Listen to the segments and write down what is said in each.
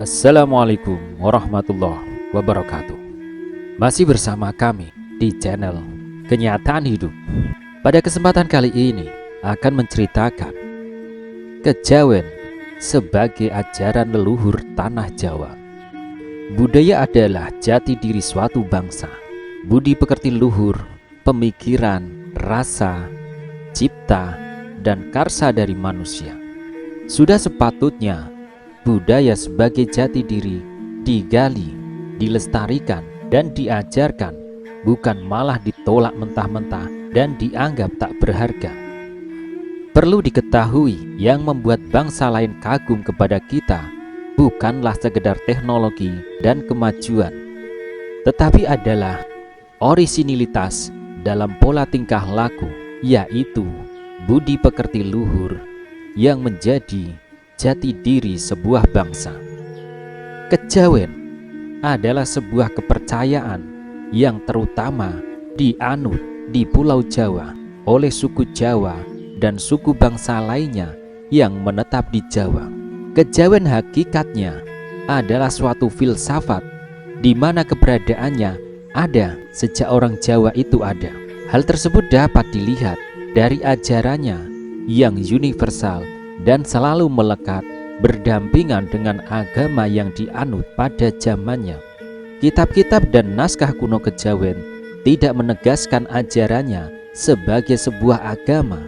Assalamualaikum warahmatullahi wabarakatuh. Masih bersama kami di channel Kenyataan Hidup. Pada kesempatan kali ini akan menceritakan kejawen sebagai ajaran leluhur tanah Jawa. Budaya adalah jati diri suatu bangsa. Budi pekerti luhur, pemikiran, rasa, cipta, dan karsa dari manusia. Sudah sepatutnya budaya sebagai jati diri digali, dilestarikan, dan diajarkan, bukan malah ditolak mentah-mentah dan dianggap tak berharga. Perlu diketahui, yang membuat bangsa lain kagum kepada kita bukanlah sekedar teknologi dan kemajuan, tetapi adalah orisinilitas dalam pola tingkah laku, yaitu budi pekerti luhur yang menjadi jati diri sebuah bangsa. Kejawen adalah sebuah kepercayaan yang terutama dianut di Pulau Jawa oleh suku Jawa dan suku bangsa lainnya yang menetap di Jawa. Kejawen hakikatnya adalah suatu filsafat di mana keberadaannya ada sejak orang Jawa itu ada. Hal tersebut dapat dilihat dari ajarannya yang universal dan selalu melekat berdampingan dengan agama yang dianut pada zamannya. Kitab-kitab dan naskah kuno kejawen tidak menegaskan ajarannya sebagai sebuah agama.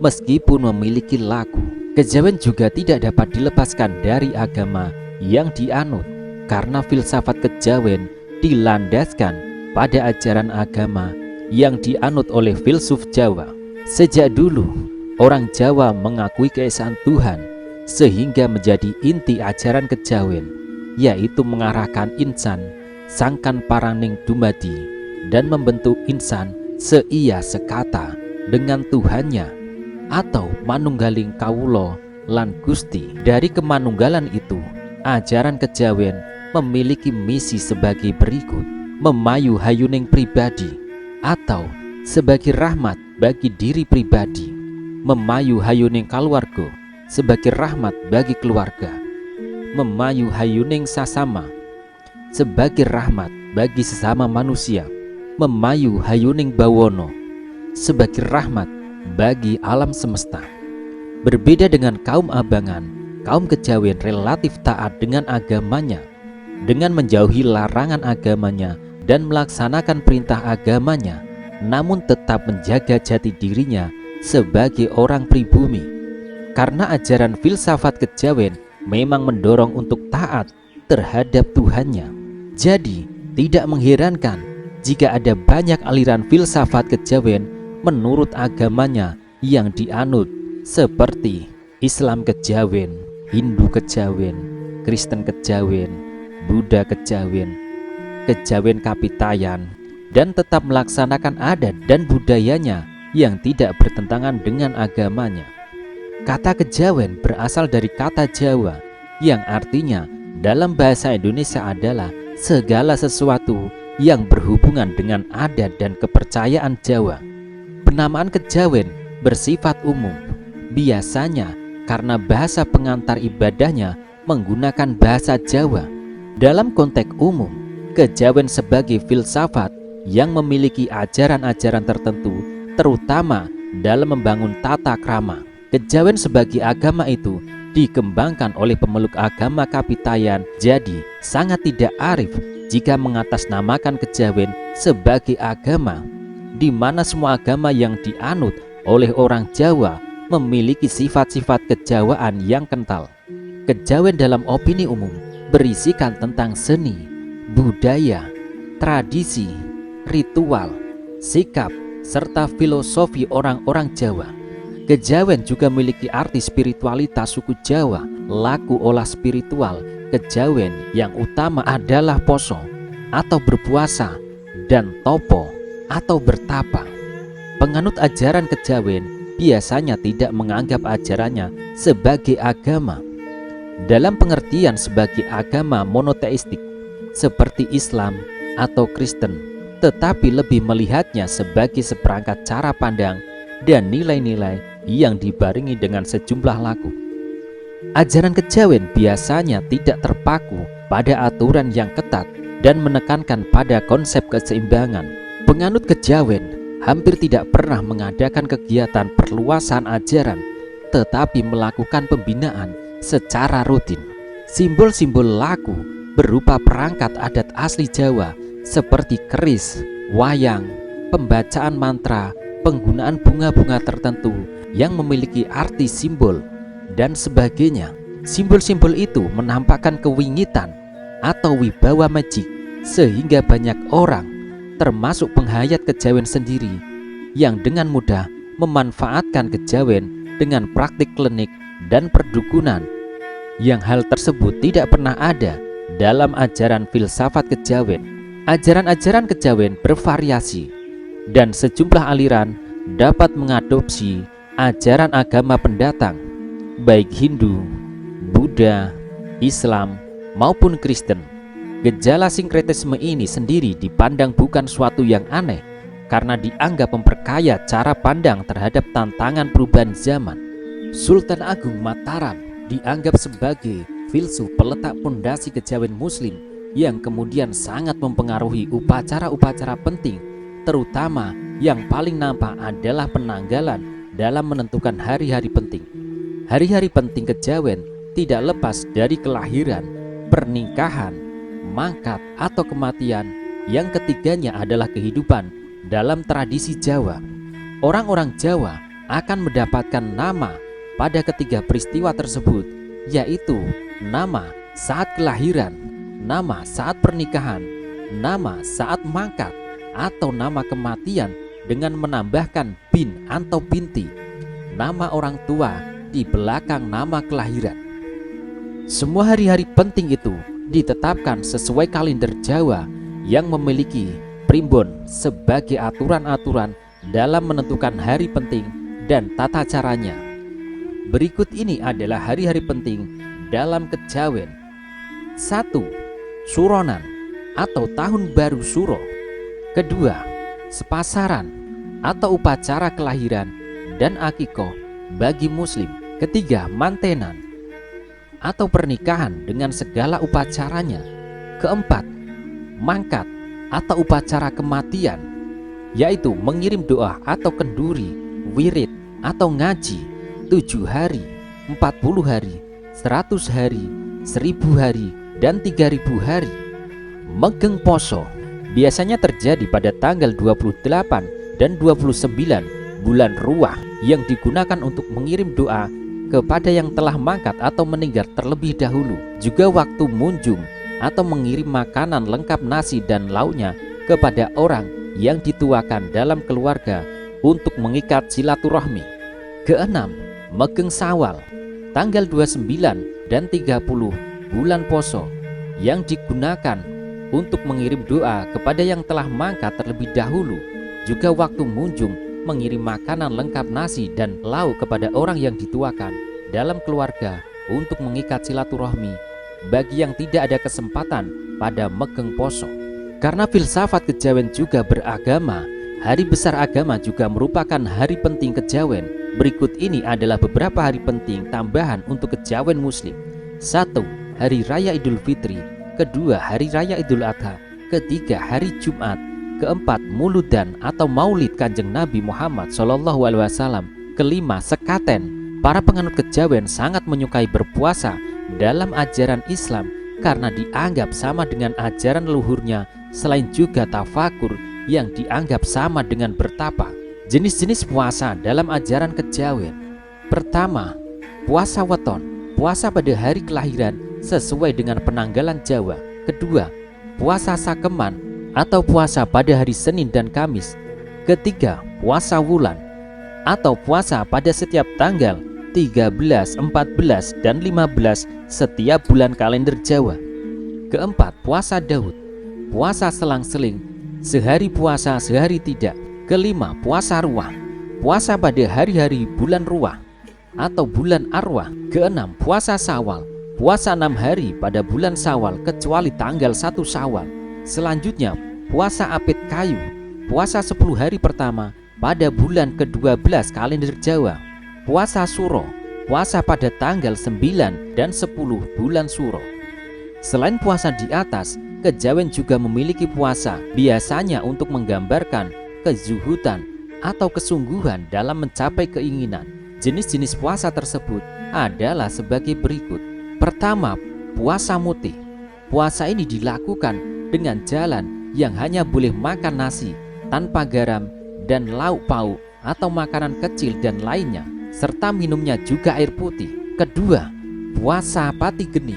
Meskipun memiliki laku, kejawen juga tidak dapat dilepaskan dari agama yang dianut, karena filsafat kejawen dilandaskan pada ajaran agama yang dianut oleh filsuf Jawa. Sejak dulu orang Jawa mengakui keesaan Tuhan, sehingga menjadi inti ajaran kejawen, yaitu mengarahkan insan sangkan paraning dumadi dan membentuk insan seia sekata dengan Tuhannya atau manunggaling kawulo lan Gusti. Dari kemanunggalan itu, ajaran kejawen memiliki misi sebagai berikut: memayu hayuning pribadi atau sebagai rahmat bagi diri pribadi, memayu hayuning kaluarga sebagai rahmat bagi keluarga, memayu hayuning sasama sebagai rahmat bagi sesama manusia, memayu hayuning bawono sebagai rahmat bagi alam semesta. Berbeda dengan kaum abangan, kaum kejawen relatif taat dengan agamanya, dengan menjauhi larangan agamanya dan melaksanakan perintah agamanya, namun tetap menjaga jati dirinya sebagai orang pribumi. Karena ajaran filsafat kejawen memang mendorong untuk taat terhadap Tuhannya. Jadi tidak mengherankan jika ada banyak aliran filsafat kejawen menurut agamanya yang dianut, seperti Islam kejawen, Hindu kejawen, Kristen kejawen, Buddha kejawen, kejawen kapitayan, dan tetap melaksanakan adat dan budayanya yang tidak bertentangan dengan agamanya. Kata kejawen berasal dari kata Jawa yang artinya dalam bahasa Indonesia adalah segala sesuatu yang berhubungan dengan adat dan kepercayaan Jawa. Penamaan kejawen bersifat umum, biasanya karena bahasa pengantar ibadahnya menggunakan bahasa Jawa. Dalam konteks umum, kejawen sebagai filsafat yang memiliki ajaran-ajaran tertentu, terutama dalam membangun tata krama. Kejawen sebagai agama itu dikembangkan oleh pemeluk agama kapitayan, jadi sangat tidak arif jika mengatasnamakan kejawen sebagai agama, di mana semua agama yang dianut oleh orang Jawa memiliki sifat-sifat kejawaan yang kental. Kejawen dalam opini umum berisikan tentang seni, budaya, tradisi, ritual, sikap, serta filosofi orang-orang Jawa. Kejawen juga memiliki arti spiritualitas suku Jawa, laku olah spiritual kejawen yang utama adalah poso atau berpuasa dan topo atau bertapa. Penganut ajaran kejawen biasanya tidak menganggap ajarannya sebagai agama dalam pengertian sebagai agama monoteistik seperti Islam atau Kristen, tetapi lebih melihatnya sebagai seperangkat cara pandang dan nilai-nilai yang dibarengi dengan sejumlah laku. Ajaran kejawen biasanya tidak terpaku pada aturan yang ketat dan menekankan pada konsep keseimbangan. Penganut kejawen hampir tidak pernah mengadakan kegiatan perluasan ajaran, tetapi melakukan pembinaan secara rutin. Simbol-simbol laku berupa perangkat adat asli Jawa seperti keris, wayang, pembacaan mantra, penggunaan bunga-bunga tertentu yang memiliki arti simbol, dan sebagainya. Simbol-simbol itu menampakkan kewingitan atau wibawa magic, sehingga banyak orang, termasuk penghayat kejawen sendiri, yang dengan mudah memanfaatkan kejawen dengan praktik klinik dan perdukunan, yang hal tersebut tidak pernah ada dalam ajaran filsafat kejawen. Ajaran-ajaran kejawen bervariasi, dan sejumlah aliran dapat mengadopsi ajaran agama pendatang, baik Hindu, Buddha, Islam, maupun Kristen. Gejala sinkretisme ini sendiri dipandang bukan suatu yang aneh, karena dianggap memperkaya cara pandang terhadap tantangan perubahan zaman. Sultan Agung Mataram dianggap sebagai filsuf peletak pondasi kejawen Muslim yang kemudian sangat mempengaruhi upacara-upacara penting, terutama yang paling nampak adalah penanggalan dalam menentukan hari-hari penting. Hari-hari penting kejawen tidak lepas dari kelahiran, pernikahan, mangkat atau kematian. Yang ketiganya adalah kehidupan dalam tradisi Jawa. Orang-orang Jawa akan mendapatkan nama pada ketiga peristiwa tersebut, yaitu nama saat kelahiran, nama saat pernikahan, nama saat mangkat, atau nama kematian dengan menambahkan bin atau binti, nama orang tua di belakang nama kelahiran. Semua hari-hari penting itu ditetapkan sesuai kalender Jawa yang memiliki primbon sebagai aturan-aturan dalam menentukan hari penting dan tata caranya. Berikut ini adalah hari-hari penting dalam kejawen. 1. Suronan atau Tahun Baru Suro. Kedua, Sepasaran atau upacara kelahiran dan akikoh bagi Muslim. Ketiga, Mantenan atau pernikahan dengan segala upacaranya. Keempat, Mangkat atau upacara kematian, yaitu mengirim doa atau kenduri, wirid atau ngaji 7 hari, 40 hari, 100 hari, 1000 hari, dan 3000 hari. Megeng poso biasanya terjadi pada tanggal 28 dan 29 bulan Ruah, yang digunakan untuk mengirim doa kepada yang telah mangkat atau meninggal terlebih dahulu. Juga waktu munjung atau mengirim makanan lengkap nasi dan lauknya kepada orang yang dituakan dalam keluarga untuk mengikat silaturahmi. Keenam, Megeng Sawal tanggal 29 dan 30 bulan Poso, yang digunakan untuk mengirim doa kepada yang telah mangkat terlebih dahulu. Juga waktu munjung mengirim makanan lengkap nasi dan lauk kepada orang yang dituakan dalam keluarga untuk mengikat silaturahmi bagi yang tidak ada kesempatan pada Megeng Poso. Karena filsafat kejawen juga beragama, hari besar agama juga merupakan hari penting kejawen. Berikut ini adalah beberapa hari penting tambahan untuk kejawen Muslim. 1. Hari Raya Idul Fitri. Kedua, Hari Raya Idul Adha. Ketiga, Hari Jumat. Keempat, Muludan atau Maulid Kanjeng Nabi Muhammad SAW. Kelima, Sekaten. Para penganut kejawen sangat menyukai berpuasa dalam ajaran Islam karena dianggap sama dengan ajaran leluhurnya, selain juga tafakur yang dianggap sama dengan bertapa. Jenis-jenis puasa dalam ajaran kejawen. Pertama, puasa weton, puasa pada hari kelahiran sesuai dengan penanggalan Jawa. Kedua, puasa sakeman atau puasa pada hari Senin dan Kamis. Ketiga, puasa wulan atau puasa pada setiap tanggal 13, 14, dan 15 setiap bulan kalender Jawa. Keempat, puasa Daud, puasa selang-seling, sehari puasa sehari tidak. Kelima, puasa Ruah, puasa pada hari-hari bulan Ruah atau bulan Arwah. Keenam, puasa Sawal, puasa 6 hari pada bulan Sawal kecuali tanggal 1 Sawal. Selanjutnya, puasa Apit Kayu, puasa 10 hari pertama pada bulan ke-12 kalender Jawa. Puasa Suro, puasa pada tanggal 9 dan 10 bulan Suro. Selain puasa di atas, kejawen juga memiliki puasa biasanya untuk menggambarkan kezuhudan atau kesungguhan dalam mencapai keinginan. Jenis-jenis puasa tersebut adalah sebagai berikut. Pertama, puasa mutih. Puasa ini dilakukan dengan jalan yang hanya boleh makan nasi tanpa garam dan lauk pauk atau makanan kecil dan lainnya, serta minumnya juga air putih. Kedua, puasa pati geni.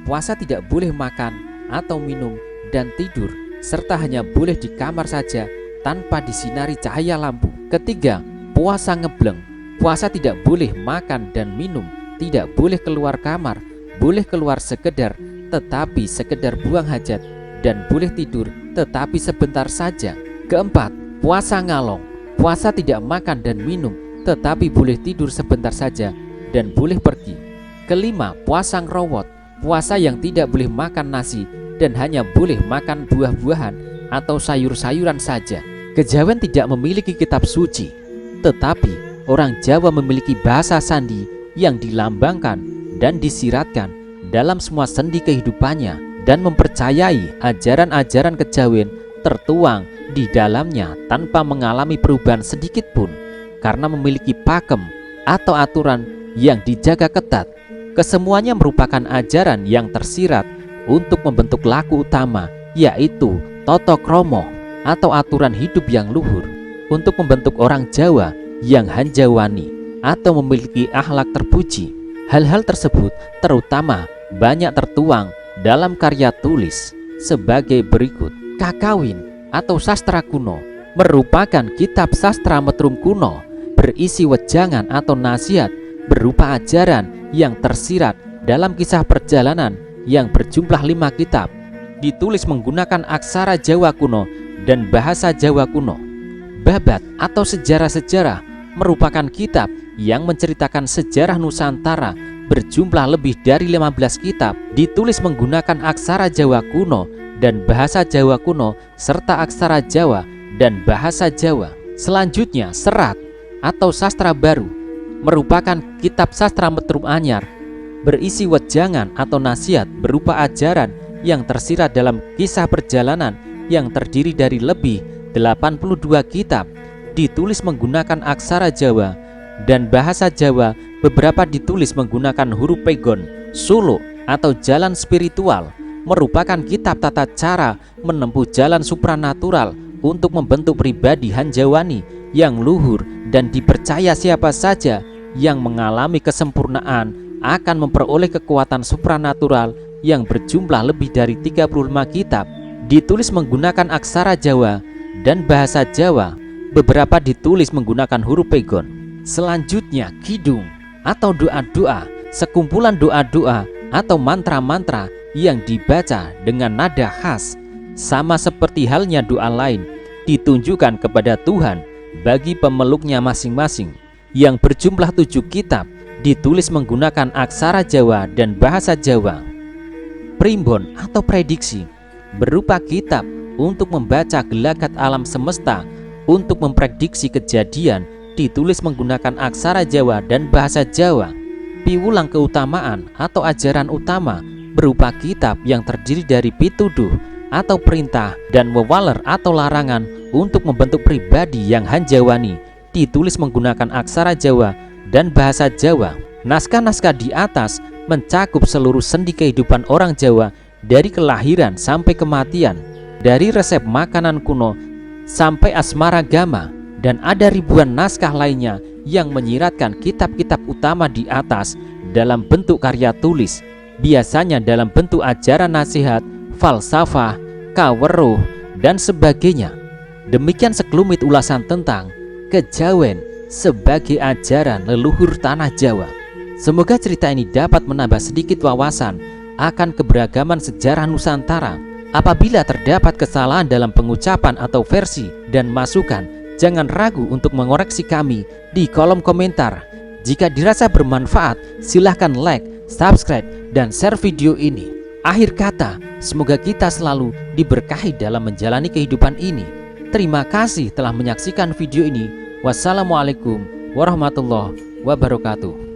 Puasa tidak boleh makan atau minum dan tidur, serta hanya boleh di kamar saja tanpa disinari cahaya lampu. Ketiga, puasa ngebleng. Puasa tidak boleh makan dan minum, tidak boleh keluar kamar, boleh keluar sekedar tetapi sekedar buang hajat, dan boleh tidur tetapi sebentar saja. Keempat, puasa ngalong. Puasa tidak makan dan minum, tetapi boleh tidur sebentar saja dan boleh pergi. Kelima, puasa ngerowot. Puasa yang tidak boleh makan nasi dan hanya boleh makan buah-buahan atau sayur-sayuran saja. Kejawen tidak memiliki kitab suci, tetapi orang Jawa memiliki bahasa sandi yang dilambangkan dan disiratkan dalam semua sendi kehidupannya, dan mempercayai ajaran-ajaran kejawen tertuang di dalamnya tanpa mengalami perubahan sedikit pun, karena memiliki pakem atau aturan yang dijaga ketat. Kesemuanya merupakan ajaran yang tersirat untuk membentuk laku utama, yaitu toto kromo atau aturan hidup yang luhur, untuk membentuk orang Jawa yang hanjawani atau memiliki akhlak terpuji. Hal-hal tersebut terutama banyak tertuang dalam karya tulis sebagai berikut. Kakawin atau sastra kuno merupakan kitab sastra metrum kuno berisi wejangan atau nasihat berupa ajaran yang tersirat dalam kisah perjalanan yang berjumlah 5 kitab, ditulis menggunakan aksara Jawa kuno dan bahasa Jawa kuno. Babat atau sejarah-sejarah merupakan kitab yang menceritakan sejarah Nusantara berjumlah lebih dari 15 kitab, ditulis menggunakan aksara Jawa kuno dan bahasa Jawa kuno serta aksara Jawa dan bahasa Jawa. Selanjutnya, serat atau sastra baru merupakan kitab sastra metrum anyar berisi wejangan atau nasihat berupa ajaran yang tersirat dalam kisah perjalanan yang terdiri dari lebih 82 kitab, ditulis menggunakan aksara Jawa dan bahasa Jawa. Beberapa ditulis menggunakan huruf pegon. Suluk atau jalan spiritual merupakan kitab tata cara menempuh jalan supranatural untuk membentuk pribadi hanjawani yang luhur, dan dipercaya siapa saja yang mengalami kesempurnaan akan memperoleh kekuatan supranatural yang berjumlah lebih dari 35 kitab, ditulis menggunakan aksara Jawa dan bahasa Jawa. Beberapa ditulis menggunakan huruf pegon. Selanjutnya, kidung atau doa-doa, sekumpulan doa-doa atau mantra-mantra yang dibaca dengan nada khas, sama seperti halnya doa lain, ditunjukkan kepada Tuhan bagi pemeluknya masing-masing, yang berjumlah 7 kitab, ditulis menggunakan aksara Jawa dan bahasa Jawa. Primbon atau prediksi berupa kitab untuk membaca gelagat alam semesta, untuk memprediksi kejadian, ditulis menggunakan aksara Jawa dan bahasa Jawa. Piwulang keutamaan atau ajaran utama berupa kitab yang terdiri dari pituduh atau perintah dan wewaler atau larangan untuk membentuk pribadi yang hanjawani, ditulis menggunakan aksara Jawa dan bahasa Jawa. Naskah-naskah di atas mencakup seluruh sendi kehidupan orang Jawa dari kelahiran sampai kematian, dari resep makanan kuno sampai asmaragama, dan ada ribuan naskah lainnya yang menyiratkan kitab-kitab utama di atas dalam bentuk karya tulis, biasanya dalam bentuk ajaran nasihat, falsafah, kaweruh, dan sebagainya. Demikian sekelumit ulasan tentang kejawen sebagai ajaran leluhur tanah Jawa. Semoga cerita ini dapat menambah sedikit wawasan akan keberagaman sejarah Nusantara. Apabila terdapat kesalahan dalam pengucapan atau versi dan masukan, jangan ragu untuk mengoreksi kami di kolom komentar. Jika dirasa bermanfaat, silahkan like, subscribe, dan share video ini. Akhir kata, semoga kita selalu diberkahi dalam menjalani kehidupan ini. Terima kasih telah menyaksikan video ini. Wassalamualaikum warahmatullahi wabarakatuh.